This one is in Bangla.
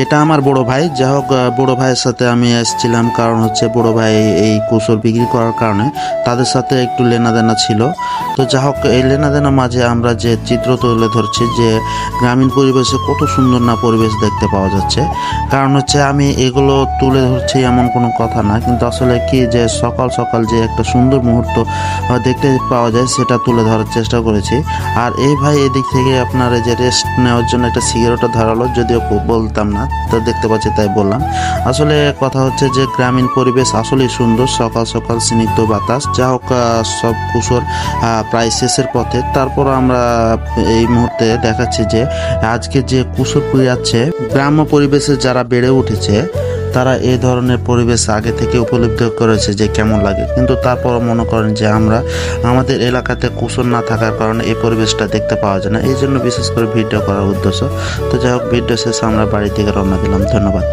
এটা আমার বড় ভাই। যাই হোক, বড় ভাইয়ের সাথে আমি এসেছিলাম, কারণ হচ্ছে বড় ভাই এই কুসর বিক্রি করার কারণে তাদের সাথে একটু লেনাদেনা ছিল। তো যাই হোক, এই লেনাদেনার মাঝে আমরা যে চিত্র তুলে ধরছি যে গ্রামীণ পরিবেশে কত সুন্দর না পরিবেশ দেখতে পাওয়া যাচ্ছে। কারণ হচ্ছে আমি এগুলো তুলে ধরছি এমন কোনো কথা না, কিন্তু আসলে কি যে সকাল সকাল যে একটা সুন্দর মুহূর্ত দেখতে পাওয়া যায় সেটা তুলে ধরার চেষ্টা করেছি। আর এই ভাই এদিক থেকে আপনার এই যে রেস্ট নেওয়ার জন্য একটা সিগারেটও ধরালো, যদিও বলতাম না, তো দেখতে পাচ্ছি তাই বললাম। আসলে কথা হচ্ছে যে গ্রামীণ পরিবেশ আসলেই সুন্দর, সকাল সকাল স্নিগ্ধ বাতাস। যা হোক, সব কুসর প্রায় শেষের পথে। তারপর আমরা এই মুহূর্তে দেখাচ্ছি যে আজকে যে কুসরপুরি আছে, গ্রাম্য পরিবেশে যারা বেড়ে উঠেছে তারা এই ধরনের পরিবেশ আগে থেকে উপলব্ধি করেছে যে কেমন লাগে। কিন্তু তারপরও মনে করেন যে আমরা আমাদের এলাকাতে কুসর না থাকার কারণে এই পরিবেশটা দেখতে পাওয়া যায় না, এই জন্য বিশেষ করে ভিডিও করার উদ্দেশ্য। তো যাই হোক, ভিডিও শেষে আমরা বাড়ি থেকে রওনা দিলাম। ধন্যবাদ।